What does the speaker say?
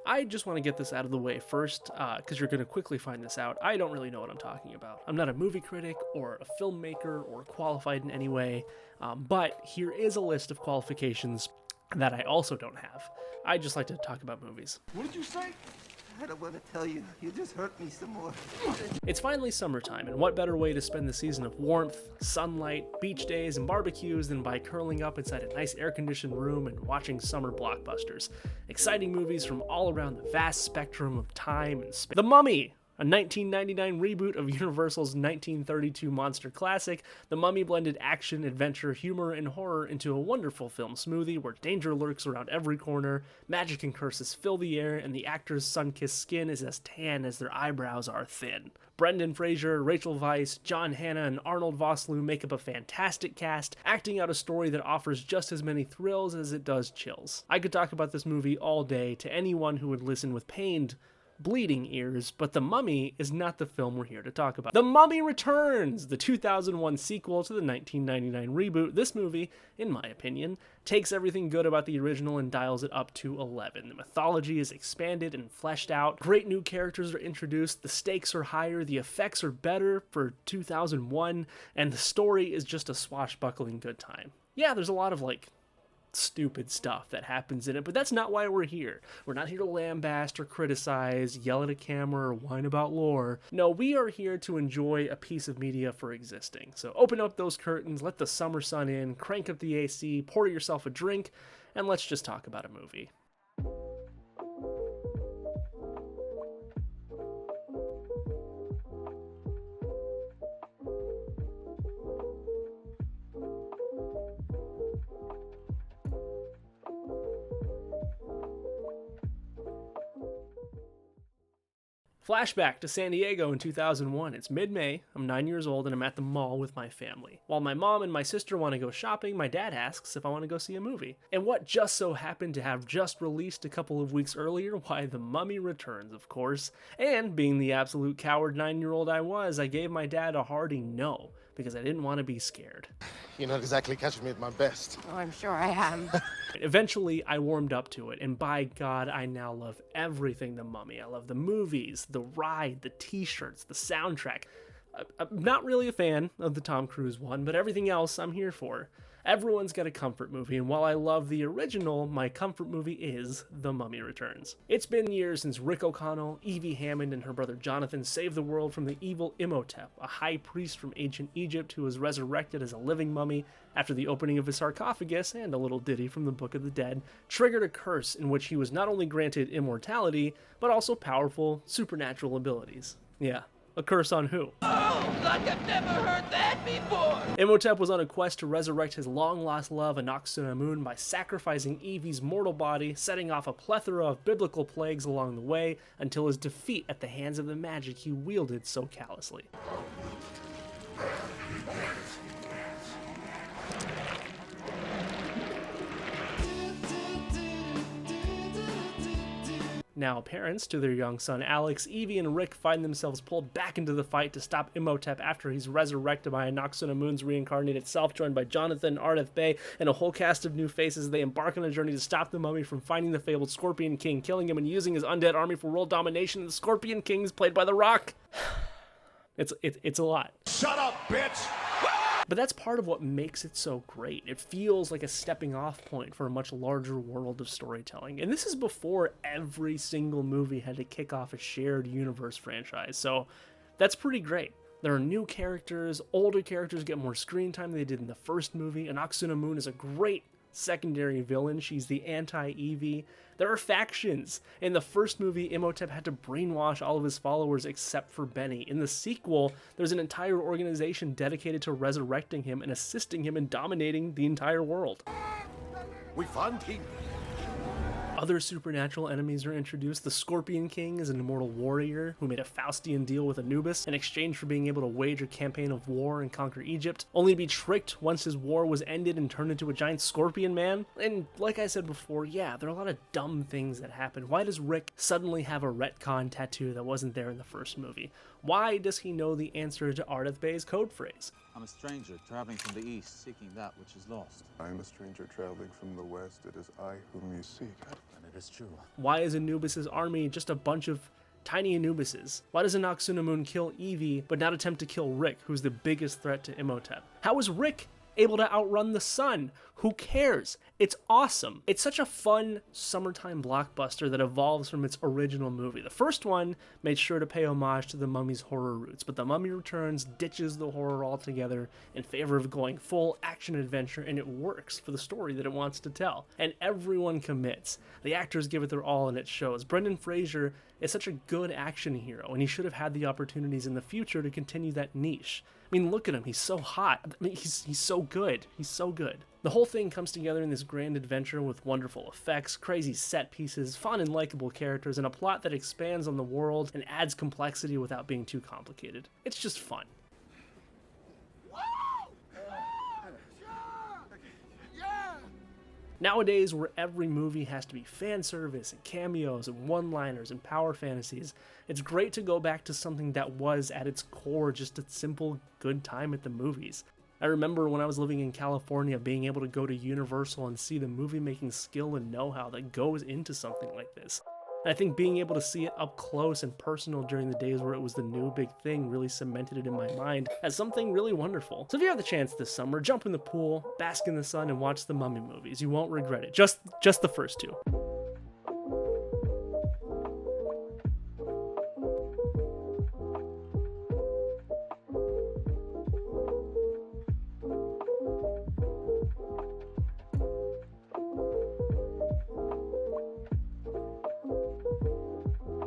I just want to get this out of the way first, because you're going to quickly find this out. I don't really know what I'm talking about. I'm not a movie critic or a filmmaker or qualified in any way, but here is a list of qualifications that I also don't have. I just like to talk about movies. What did you say? I don't want to tell you. You just hurt me some more. It's finally summertime, and what better way to spend the season of warmth, sunlight, beach days, and barbecues than by curling up inside a nice air-conditioned room and watching summer blockbusters. Exciting movies from all around the vast spectrum of time and space. The Mummy! A 1999 reboot of Universal's 1932 monster classic, The Mummy blended action, adventure, humor, and horror into a wonderful film smoothie where danger lurks around every corner, magic and curses fill the air, and the actors' sun-kissed skin is as tan as their eyebrows are thin. Brendan Fraser, Rachel Weisz, John Hannah, and Arnold Vosloo make up a fantastic cast, acting out a story that offers just as many thrills as it does chills. I could talk about this movie all day to anyone who would listen with pained, bleeding ears, but The Mummy is not the film we're here to talk about. The Mummy Returns, the 2001 sequel to the 1999 reboot. This movie, in my opinion, takes everything good about the original and dials it up to 11. The mythology is expanded and fleshed out, great new characters are introduced, the stakes are higher, the effects are better for 2001, and the story is just a swashbuckling good time. Yeah, there's a lot of stupid stuff that happens in it, but that's not why we're here. We're not here to lambaste or criticize, yell at a camera, or whine about lore. No, we are here to enjoy a piece of media for existing. So open up those curtains, let the summer sun in, crank up the AC, pour yourself a drink, and let's just talk about a movie. Flashback to San Diego in 2001. It's mid-May, I'm 9 years old, and I'm at the mall with my family. While my mom and my sister want to go shopping, my dad asks if I want to go see a movie. And what just so happened to have just released a couple of weeks earlier? Why, The Mummy Returns, of course. And being the absolute coward 9-year-old I was, I gave my dad a hearty no, because I didn't want to be scared. You're not exactly catching me at my best. Oh, I'm sure I am. Eventually, I warmed up to it, and by God, I now love everything The Mummy. I love the movies, the ride, the t-shirts, the soundtrack. I'm not really a fan of the Tom Cruise one, but everything else I'm here for. Everyone's got a comfort movie, and while I love the original, my comfort movie is The Mummy Returns. It's been years since Rick O'Connell, Evie Hammond, and her brother Jonathan saved the world from the evil Imhotep, a high priest from ancient Egypt who was resurrected as a living mummy after the opening of his sarcophagus, and a little ditty from the Book of the Dead, triggered a curse in which he was not only granted immortality, but also powerful supernatural abilities. Yeah. A curse on who? Oh, like I've never heard that before! Imhotep was on a quest to resurrect his long-lost love, Anck-su-Namun, by sacrificing Evie's mortal body, setting off a plethora of biblical plagues along the way, until his defeat at the hands of the magic he wielded so callously. Now, parents to their young son Alex, Evie and Rick find themselves pulled back into the fight to stop Imhotep after he's resurrected by Anck-su-Namun's reincarnated self, joined by Jonathan, Ardeth Bay, and a whole cast of new faces. They embark on a journey to stop the mummy from finding the fabled Scorpion King, killing him, and using his undead army for world domination. The Scorpion King is played by The Rock. It's a lot. Shut up, bitch! But that's part of what makes it so great. It feels like a stepping off point for a much larger world of storytelling. And this is before every single movie had to kick off a shared universe franchise. So that's pretty great. There are new characters, older characters get more screen time than they did in the first movie. Anck-su-Namun is a great secondary villain. She's the anti-Evie. There are factions. In the first movie, Imhotep had to brainwash all of his followers except for Benny. In the sequel, there's an entire organization dedicated to resurrecting him and assisting him in dominating the entire world. We found him. Other supernatural enemies are introduced. The Scorpion King is an immortal warrior who made a Faustian deal with Anubis in exchange for being able to wage a campaign of war and conquer Egypt, only to be tricked once his war was ended and turned into a giant scorpion man. And like I said before, yeah, there are a lot of dumb things that happen. Why does Rick suddenly have a retcon tattoo that wasn't there in the first movie? Why does he know the answer to Ardeth Bay's code phrase? I'm a stranger traveling from the east, seeking that which is lost. I am a stranger traveling from the west. It is I whom you seek. And It is true. Why is Anubis's army just a bunch of tiny Anubises? Why does Anck-su-Namun kill Evie but not attempt to kill Rick, who's the biggest threat to Imhotep? How is Rick able to outrun the sun? Who cares? It's awesome. It's such a fun summertime blockbuster that evolves from its original movie. The first one made sure to pay homage to the Mummy's horror roots, but The Mummy Returns ditches the horror altogether in favor of going full action adventure, and it works for the story that it wants to tell. And everyone commits. The actors give it their all and it shows. Brendan Fraser is such a good action hero, and he should have had the opportunities in the future to continue that niche. I mean, look at him. He's so hot. I mean, he's so good. He's so good. The whole thing comes together in this grand adventure with wonderful effects, crazy set pieces, fun and likable characters, and a plot that expands on the world and adds complexity without being too complicated. It's just fun. Nowadays, where every movie has to be fan service and cameos and one-liners and power fantasies, it's great to go back to something that was, at its core, just a simple good time at the movies. I remember when I was living in California being able to go to Universal and see the movie-making skill and know-how that goes into something like this. And I think being able to see it up close and personal during the days where it was the new big thing really cemented it in my mind as something really wonderful. So if you have the chance this summer, jump in the pool, bask in the sun, and watch the Mummy movies. You won't regret it. Just the first two.